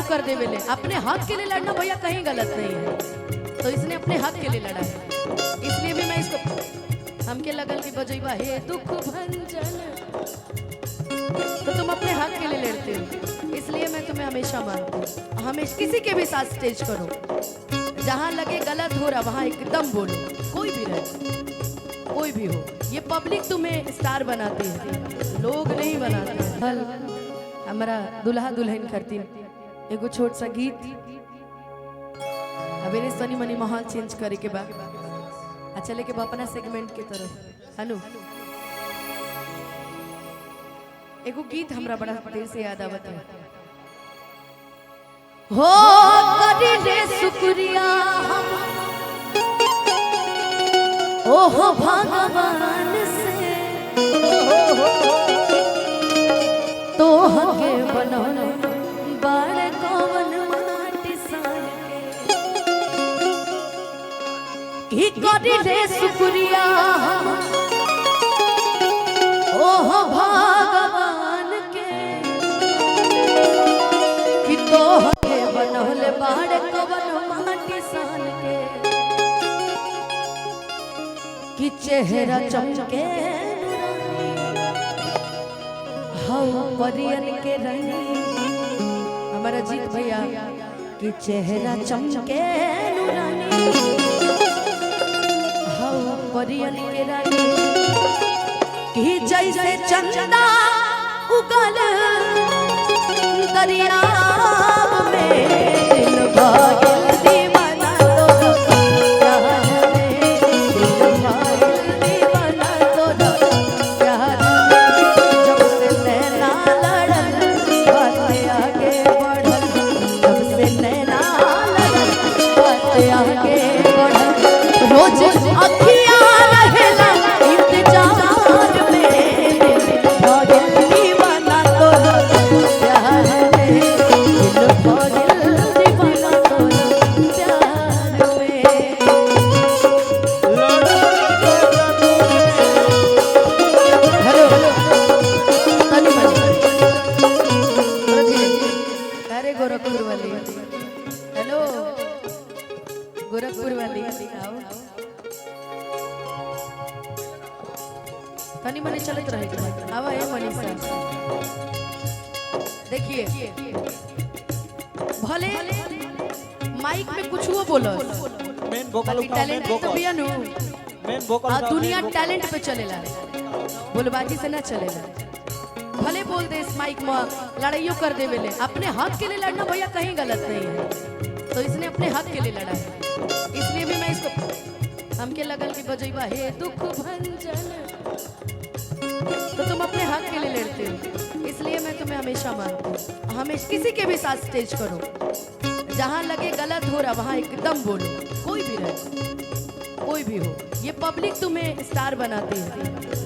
लड़ाइयों कर दे वेले। अपने हक के लिए लड़ना भैया कहीं गलत नहीं है, तो इसने अपने हक के लिए लड़ा है। इसलिए भी मैं इसको हमके लगल की बजैबा हे दुख भंजन, तो तुम अपने हक के लिए लड़ते हो, इसलिए मैं तुम्हें हमेशा मानती हूँ। हमेशा किसी के भी साथ स्टेज करो, जहाँ लगे गलत हो रहा वहाँ एकदम बोलो, कोई भी रहे, कोई भी हो। ये पब्लिक तुम्हें स्टार बनाती है, लोग नहीं बनाते। हल हमारा दुल्हा दुल्हन करती एगो छोट सा गीत अबेरे सनी मनी माहौल चेंज करे के बाद चले के अपना सेगमेंट के तरफ। हनु एगो गीत हमरा बड़ा देर से याद आवत है। हो करी रे शुक्रिया ओह भगवान से तो हके बनौले बाड़ कवन माटी सान के की करी रे शुक्रिया ओह भगवान के कि तो हके बनौले बाड़ कवन माटी सान के कि चेहरा चमके हवा परियन के रंग। हमारा जीत भैया कि चेहरा चमके नूरानी हवा परियन के रंग कि जैसे चंदा उगल दरियाव में दिल भागल दीवाना तो प्यार में दिल भागल दीवाना तो प्यार में जब से नैना लड़ल बातें आगे बढ़ल जब से नैना लड़ल बातें आगे बढ़ल रोज अखियां रहेला इंतजार में दिल भागल दीवाना तो प्यार में दिल भागल दीवाना तो प्यार में। हेलो तनी अरे गोरखपुर वाली, हेलो गोरखपुर वाली आओ तनी मनी चलत रहे। आवा है मनीषा, देखिए भले माइक में कुछ वो बोलो, मेन वोकल टैलेंट तो भी नु मेन वोकल दुनिया टैलेंट पे चलेला, बोलबाजी से ना चलेला। भले बोल दे इस माइक में लड़ाइयों कर दे वेले। अपने हक के लिए लड़ना भैया कहीं गलत नहीं है, तो इसने अपने हक के लिए लड़ा है। इसलिए भी मैं इसको हमके लगल की बजैबा हे दुख भंजन, तो तुम अपने हक के लिए लड़ते हो, इसलिए मैं तुम्हें हमेशा मानती हूँ। हमेशा किसी के भी साथ स्टेज करो, जहाँ लगे गलत हो रहा वहाँ एकदम बोलो, कोई भी रहे, कोई भी हो। ये पब्लिक तुम्हें स्टार बनाती है,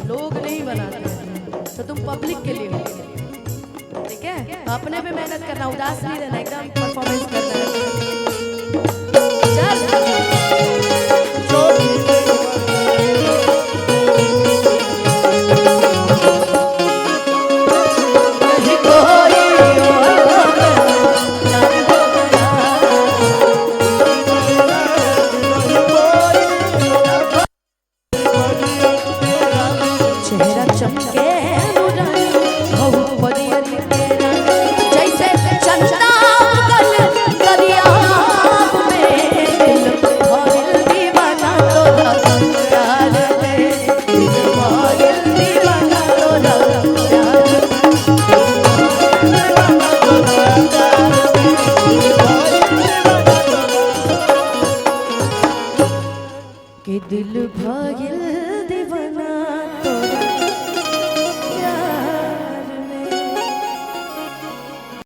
लोग नहीं बनाते हैं, तो तुम पब्लिक के लिए हो, ठीक है। अपने पे मेहनत करना, उदास नहीं रहना, एकदम परफॉर्मेंस करना है। चेहरा चमके नूरानी हवा परियन के रंग जैसे चंदा उगल दरियाव में दिल भागल दीवाना तो प्यार में दिल भागल दीवाना तो प्यार के दिल भागल दीवाना